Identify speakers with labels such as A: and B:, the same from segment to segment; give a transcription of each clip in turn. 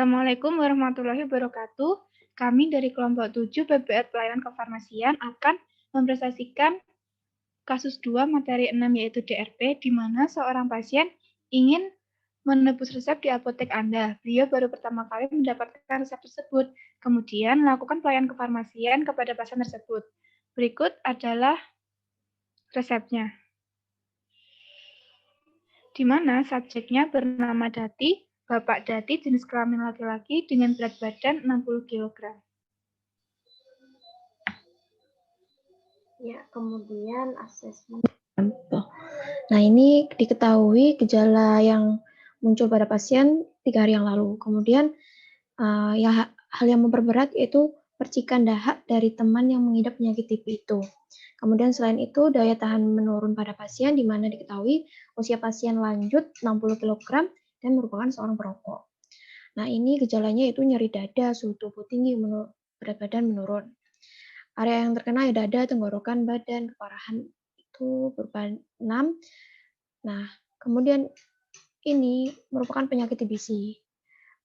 A: Assalamualaikum warahmatullahi wabarakatuh. Kami dari kelompok 7 PBL Pelayanan Kefarmasian akan mempresentasikan kasus 2 materi 6 yaitu DRP, di mana seorang pasien ingin menebus resep di apotek Anda. Beliau baru pertama kali mendapatkan resep tersebut, kemudian melakukan pelayanan kefarmasian kepada pasien tersebut. Berikut adalah resepnya, di mana subjeknya bernama Dati, Bapak Dati, jenis kelamin laki-laki dengan berat badan 60 kg.
B: Ya, kemudian asesmen. Nah, ini diketahui gejala yang muncul pada pasien 3 hari yang lalu. Kemudian hal yang memperberat yaitu percikan dahak dari teman yang mengidap penyakit TB itu. Kemudian selain itu daya tahan menurun pada pasien, di mana diketahui usia pasien lanjut 60 kg dan merupakan seorang perokok. Nah, ini gejalanya itu nyeri dada, suhu tubuh tinggi, berat badan menurun. Area yang terkena ya dada, tenggorokan, badan, keparahan itu berupa 6. Nah, kemudian ini merupakan penyakit TBC.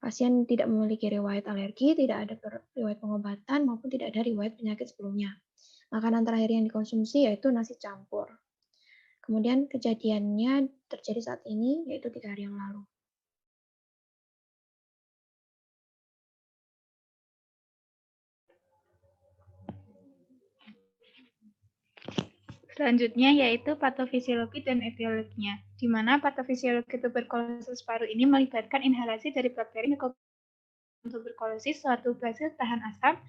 B: Pasien tidak memiliki riwayat alergi, tidak ada riwayat pengobatan, maupun tidak ada riwayat penyakit sebelumnya. Makanan terakhir yang dikonsumsi yaitu nasi campur. Kemudian kejadiannya terjadi saat ini, yaitu 3 hari yang lalu.
A: Selanjutnya yaitu patofisiologi dan etiologinya, di mana patofisiologi tuberkulosis paru ini melibatkan inhalasi dari bakteri tuberkulosis, suatu basil tahan asam,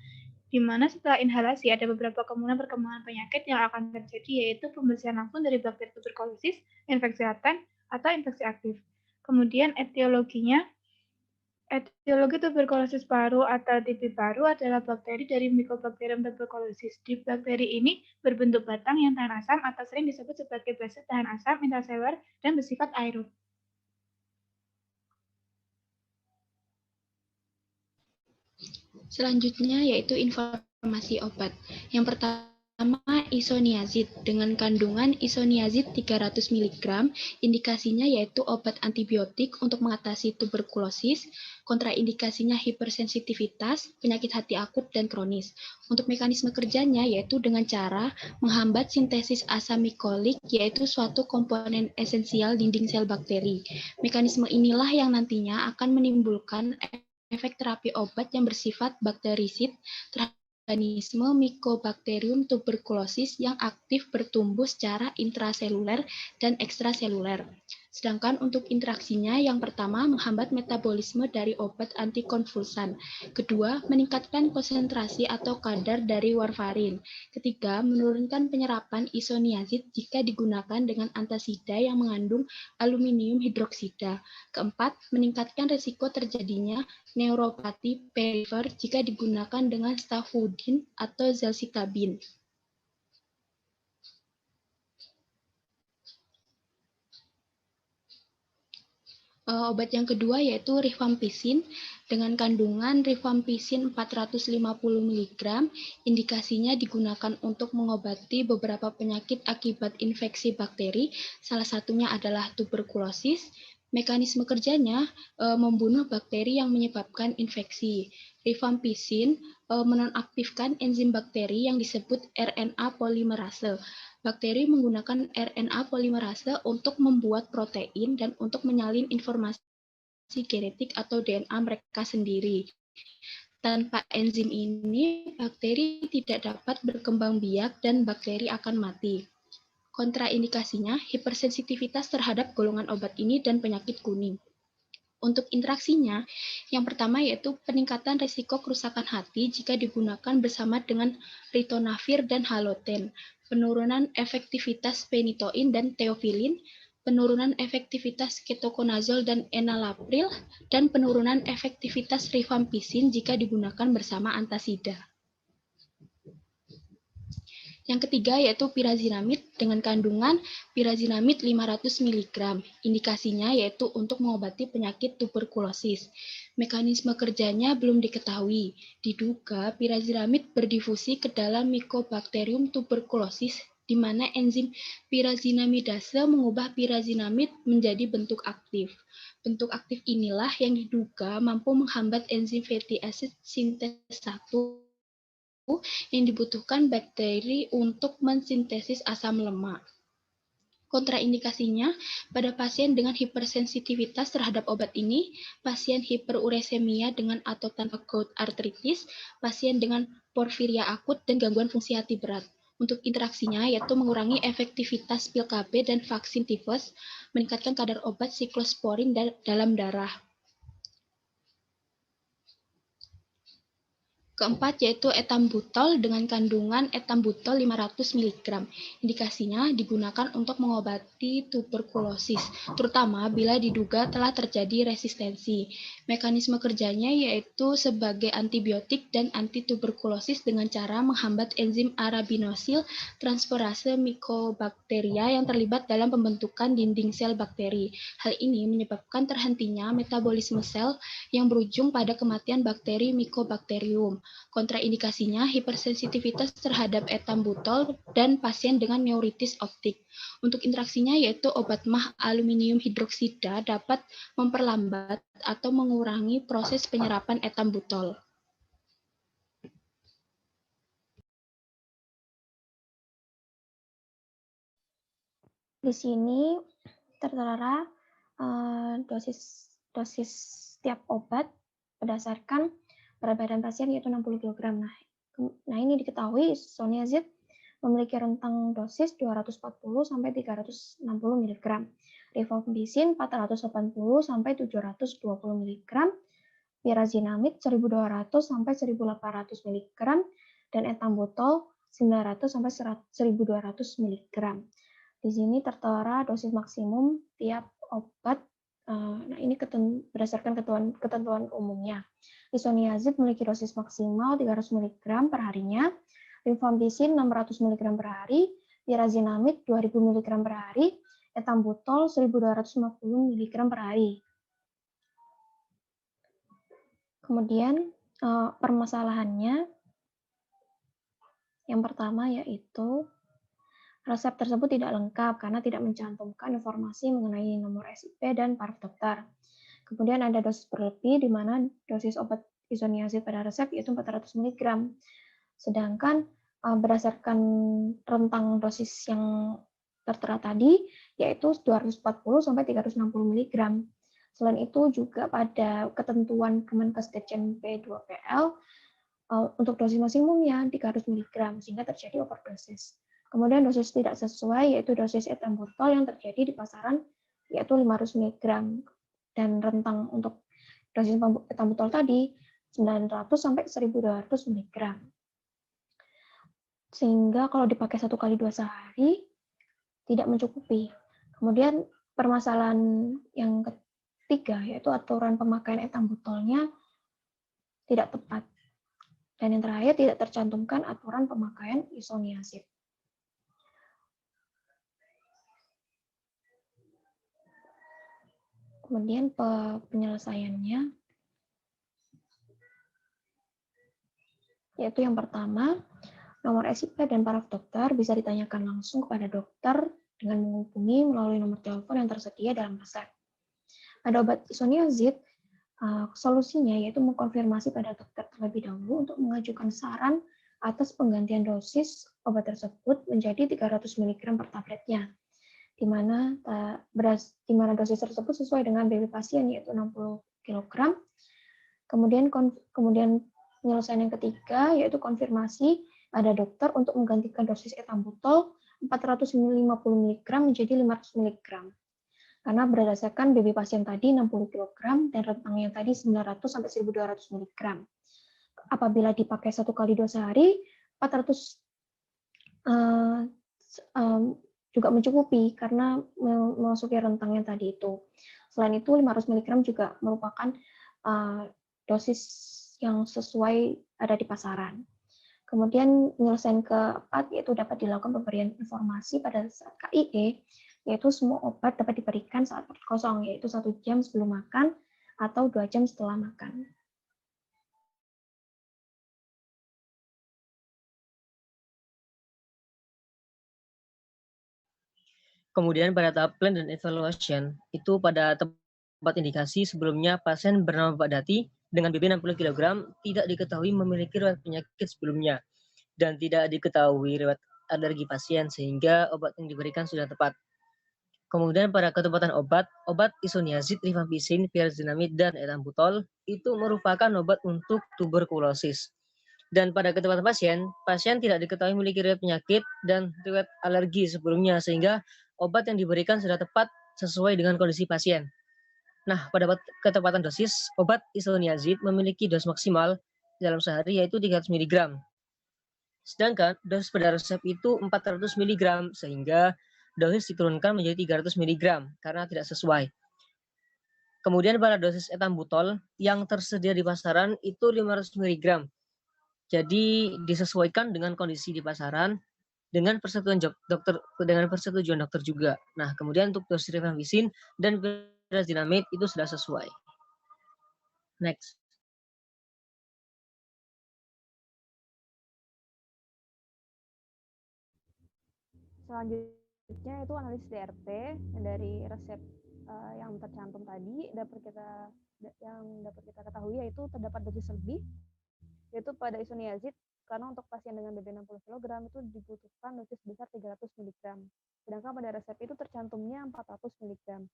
A: di mana setelah inhalasi ada beberapa kemungkinan perkembangan penyakit yang akan terjadi, yaitu pembesian langsung dari bakteri tuberkulosis, infeksi laten, atau infeksi aktif. Kemudian etiologinya, etiologi tuberkulosis paru atau TB paru adalah bakteri dari Mycobacterium tuberculosis. Di bakteri ini berbentuk batang yang tahan asam atau sering disebut sebagai basil tahan asam intraseluler dan bersifat aerob.
B: Selanjutnya yaitu informasi obat. Yang pertama isoniazid dengan kandungan isoniazid 300 mg, indikasinya yaitu obat antibiotik untuk mengatasi tuberkulosis, kontraindikasinya hipersensitivitas, penyakit hati akut dan kronis. Untuk mekanisme kerjanya yaitu dengan cara menghambat sintesis asam mikolik, yaitu suatu komponen esensial dinding sel bakteri. Mekanisme inilah yang nantinya akan menimbulkan efek terapi obat yang bersifat bakterisid terhadap organisme Mycobacterium tuberculosis yang aktif bertumbuh secara intraseluler dan ekstraseluler. Sedangkan untuk interaksinya, yang pertama menghambat metabolisme dari obat antikonvulsan. Kedua, meningkatkan konsentrasi atau kadar dari warfarin. Ketiga, menurunkan penyerapan isoniazid jika digunakan dengan antasida yang mengandung aluminium hidroksida. Keempat, meningkatkan risiko terjadinya neuropati perifer jika digunakan dengan stafudin atau zalcitabin. Obat yang kedua yaitu rifampicin dengan kandungan rifampicin 450 mg, indikasinya digunakan untuk mengobati beberapa penyakit akibat infeksi bakteri, salah satunya adalah tuberkulosis. Mekanisme kerjanya membunuh bakteri yang menyebabkan infeksi. Rifampicin menonaktifkan enzim bakteri yang disebut RNA polimerase. Bakteri menggunakan RNA polimerase untuk membuat protein dan untuk menyalin informasi genetik atau DNA mereka sendiri. Tanpa enzim ini, bakteri tidak dapat berkembang biak dan bakteri akan mati. Kontraindikasinya, hipersensitivitas terhadap golongan obat ini dan penyakit kuning. Untuk interaksinya, yang pertama yaitu peningkatan risiko kerusakan hati jika digunakan bersama dengan ritonavir dan haloten, penurunan efektivitas phenytoin dan theophylline, penurunan efektivitas ketoconazole dan enalapril, dan penurunan efektivitas rifampicin jika digunakan bersama antasida. Yang ketiga yaitu pirazinamid dengan kandungan pirazinamid 500 mg. Indikasinya yaitu untuk mengobati penyakit tuberkulosis. Mekanisme kerjanya belum diketahui. Diduga pirazinamid berdifusi ke dalam Mycobacterium tuberculosis di mana enzim pirazinamidase mengubah pirazinamid menjadi bentuk aktif. Bentuk aktif inilah yang diduga mampu menghambat enzim fatty acid sintase 1 yang dibutuhkan bakteri untuk mensintesis asam lemak. Kontraindikasinya, pada pasien dengan hipersensitivitas terhadap obat ini, pasien hiperuresemia dengan atau tanpa gout artritis, pasien dengan porfiria akut, dan gangguan fungsi hati berat. Untuk interaksinya, yaitu mengurangi efektivitas pil KB dan vaksin tifus, meningkatkan kadar obat siklosporin dalam darah. Keempat, yaitu etambutol dengan kandungan etambutol 500 mg. Indikasinya digunakan untuk mengobati tuberkulosis, terutama bila diduga telah terjadi resistensi. Mekanisme kerjanya yaitu sebagai antibiotik dan antituberkulosis dengan cara menghambat enzim arabinosil transferase mycobacteria yang terlibat dalam pembentukan dinding sel bakteri. Hal ini menyebabkan terhentinya metabolisme sel yang berujung pada kematian bakteri Mycobacterium. Kontraindikasinya hipersensitivitas terhadap etambutol dan pasien dengan neuritis optik. Untuk interaksinya yaitu obat mah aluminium hidroksida dapat memperlambat atau mengurangi proses penyerapan etambutol.
C: Di sini tertera dosis setiap obat berdasarkan berat badan pasien yaitu 60 kg. Nah, ini diketahui isoniazid memiliki rentang dosis 240 sampai 360 mg, rifampicin 480 sampai 720 mg, pyrazinamid 1200 sampai 1800 mg, dan etambutol 900 sampai 1200 mg. Di sini tertera dosis maksimum tiap obat. Nah, ini berdasarkan ketentuan umumnya. Isoniazid memiliki dosis maksimal 300 mg per harinya, rifampicin 600 mg per hari, pyrazinamid 2000 mg per hari, etambutol 1250 mg per hari. Kemudian permasalahannya yang pertama yaitu resep tersebut tidak lengkap karena tidak mencantumkan informasi mengenai nomor SIP dan paraf dokter. Kemudian ada dosis berlebih di mana dosis obat isoniazid pada resep yaitu 400 mg. Sedangkan berdasarkan rentang dosis yang tertera tadi yaitu 240 sampai 360 mg. Selain itu juga pada ketentuan Kemenkes Dirjen P2PL untuk dosis maksimumnya 300 mg sehingga terjadi overdosis. Kemudian dosis tidak sesuai yaitu dosis etambutol yang terjadi di pasaran yaitu 500 mg. Dan rentang untuk dosis etambutol tadi 900 sampai 1200 mg. Sehingga kalau dipakai 1 kali 2 sehari tidak mencukupi. Kemudian permasalahan yang ketiga yaitu aturan pemakaian etambutolnya tidak tepat. Dan yang terakhir tidak tercantumkan aturan pemakaian isoniazid. Kemudian penyelesaiannya yaitu yang pertama, nomor SIP dan paraf dokter bisa ditanyakan langsung kepada dokter dengan menghubungi melalui nomor telepon yang tersedia dalam resep. Pada obat isoniazid, solusinya yaitu mengkonfirmasi pada dokter terlebih dahulu untuk mengajukan saran atas penggantian dosis obat tersebut menjadi 300 mg per tabletnya. Di mana dosis tersebut sesuai dengan BB pasien yaitu 60 kg. Kemudian penyelesaian yang ketiga yaitu konfirmasi pada dokter untuk menggantikan dosis etambutol 450 mg menjadi 500 mg. Karena berdasarkan BB pasien tadi 60 kg dan rentangnya tadi 900 sampai 1200 mg. Apabila dipakai 1 kali 2 sehari, 400 juga mencukupi karena memasuki rentangnya tadi itu. Selain itu 500 mg juga merupakan dosis yang sesuai ada di pasaran. Kemudian penyelesaian keempat yaitu dapat dilakukan pemberian informasi pada saat KIE, yaitu semua obat dapat diberikan saat perut kosong, yaitu 1 jam sebelum makan atau 2 jam setelah makan.
D: Kemudian pada tahap plan dan evaluation, itu pada tempat indikasi sebelumnya pasien bernama Pak Dati dengan BB 60 kg tidak diketahui memiliki riwayat penyakit sebelumnya dan tidak diketahui riwayat alergi pasien sehingga obat yang diberikan sudah tepat. Kemudian pada ketepatan obat isoniazid, rifampicin, pyrazinamid, dan ethambutol itu merupakan obat untuk tuberkulosis. Dan pada ketepatan pasien tidak diketahui memiliki riwayat penyakit dan riwayat alergi sebelumnya sehingga obat yang diberikan sudah tepat sesuai dengan kondisi pasien. Nah, pada ketepatan dosis, obat isoniazid memiliki dos maksimal dalam sehari yaitu 300 mg. Sedangkan dosis pada resep itu 400 mg sehingga dosis diturunkan menjadi 300 mg karena tidak sesuai. Kemudian pada dosis ethambutol yang tersedia di pasaran itu 500 mg. Jadi disesuaikan dengan kondisi di pasaran dengan persetujuan dokter juga. Nah, kemudian untuk dosis rifampicin dan pyrazinamid itu sudah sesuai. Next.
C: Selanjutnya itu analisis DRT dari resep yang tercantum tadi yang dapat kita ketahui yaitu terdapat dosis lebih yaitu pada isoniazid karena untuk pasien dengan BB 60 kg itu dibutuhkan dosis besar 300 mg. Sedangkan pada resep itu tercantumnya 400 mg.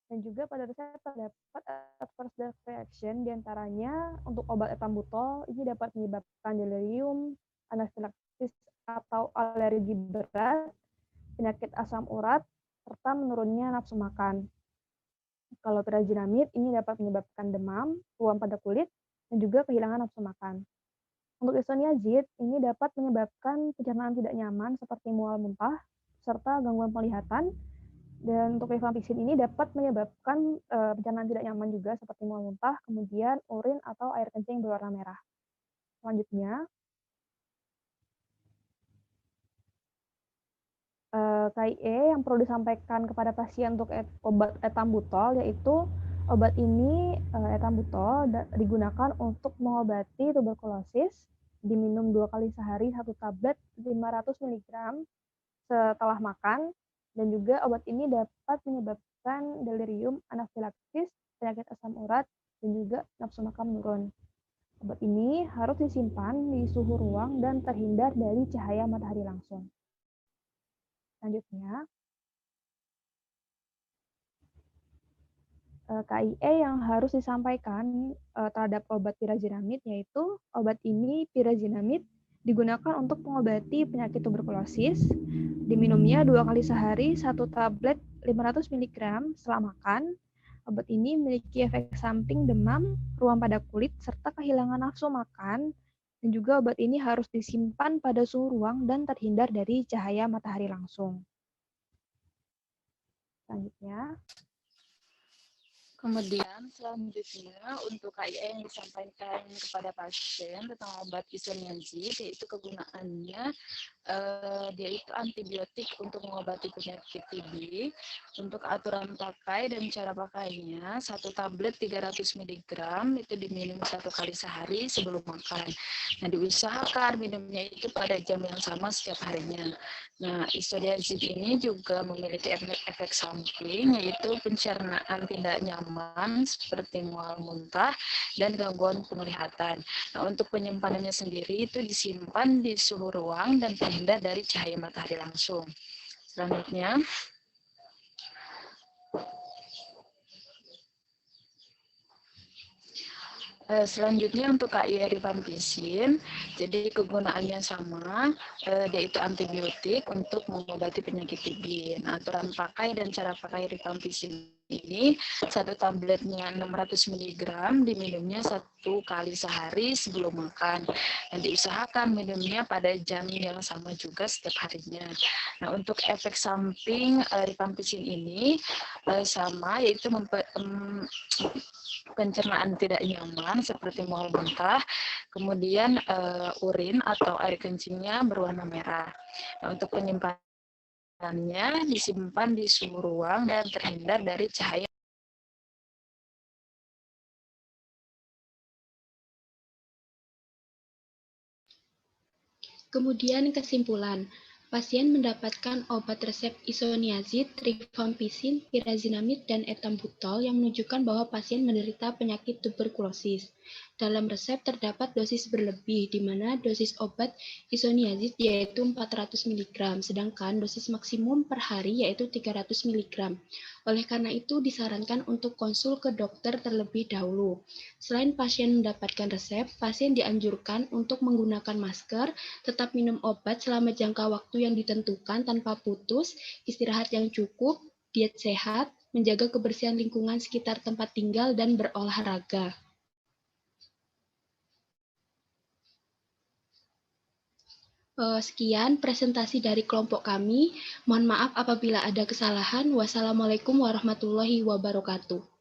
C: Dan juga pada resep terdapat adverse drug reaction diantaranya untuk obat ethambutol ini dapat menyebabkan delirium, anafilaksis atau alergi berat, penyakit asam urat, serta menurunnya nafsu makan. Kalau pyrazinamid ini dapat menyebabkan demam, ruam pada kulit, dan juga kehilangan nafsu makan. Untuk isoniazid, ini dapat menyebabkan pencernaan tidak nyaman seperti mual muntah, serta gangguan penglihatan. Dan untuk rifampicin ini dapat menyebabkan pencernaan tidak nyaman juga seperti mual muntah, kemudian urin atau air kencing berwarna merah. Selanjutnya, KIE yang perlu disampaikan kepada pasien untuk obat ethambutol yaitu obat ini ethambutol digunakan untuk mengobati tuberkulosis, diminum 2 kali sehari 1 tablet 500 mg setelah makan, dan juga obat ini dapat menyebabkan delirium, anafilaksis, penyakit asam urat, dan juga nafsu makan menurun. Obat ini harus disimpan di suhu ruang dan terhindar dari cahaya matahari langsung. Selanjutnya, KIE yang harus disampaikan terhadap obat pyrazinamid yaitu obat ini pyrazinamid digunakan untuk mengobati penyakit tuberkulosis. Diminumnya 2 kali sehari 1 tablet 500 mg setelah makan. Obat ini memiliki efek samping demam, ruam pada kulit, serta kehilangan nafsu makan. Dan juga obat ini harus disimpan pada suhu ruang dan terhindar dari cahaya matahari langsung. Selanjutnya.
E: Kemudian selanjutnya untuk KIE yang disampaikan kepada pasien tentang obat isoniazid yaitu kegunaannya dia itu antibiotik untuk mengobati penyakit TB. Untuk aturan pakai dan cara pakainya 1 tablet 300 mg itu diminum 1 kali sehari sebelum makan. Nah, diusahakan minumnya itu pada jam yang sama setiap harinya. Nah, isoniazid ini juga memiliki efek samping yaitu pencernaan tidak nyaman seperti mual muntah dan gangguan penglihatan. Nah, untuk penyimpanannya sendiri itu disimpan di suhu ruang dan terhindar dari cahaya matahari langsung. Selanjutnya, untuk KIE rifampicin, jadi kegunaannya sama, yaitu antibiotik untuk mengobati penyakit TB. Nah, aturan pakai dan cara pakai rifampicin ini 1 tabletnya 600 mg, diminumnya 1 kali sehari sebelum makan. Dan diusahakan minumnya pada jam yang sama juga setiap harinya. Nah, untuk efek samping rifampicin ini sama, yaitu pencernaan tidak nyaman seperti mual muntah, kemudian urin atau air kencingnya berwarna merah. Nah, untuk penyimpanannya disimpan di suhu ruang dan terhindar dari cahaya.
B: Kemudian kesimpulan. pasien mendapatkan obat resep isoniazid, rifampicin, pyrazinamide, dan ethambutol yang menunjukkan bahwa pasien menderita penyakit tuberkulosis. Dalam resep terdapat dosis berlebih, di mana dosis obat isoniazid yaitu 400 mg, sedangkan dosis maksimum per hari yaitu 300 mg. Oleh karena itu, disarankan untuk konsul ke dokter terlebih dahulu. Selain pasien mendapatkan resep, pasien dianjurkan untuk menggunakan masker, tetap minum obat selama jangka waktu yang ditentukan tanpa putus, istirahat yang cukup, diet sehat, menjaga kebersihan lingkungan sekitar tempat tinggal, dan berolahraga. Sekian presentasi dari kelompok kami. Mohon maaf apabila ada kesalahan. Wassalamualaikum warahmatullahi wabarakatuh.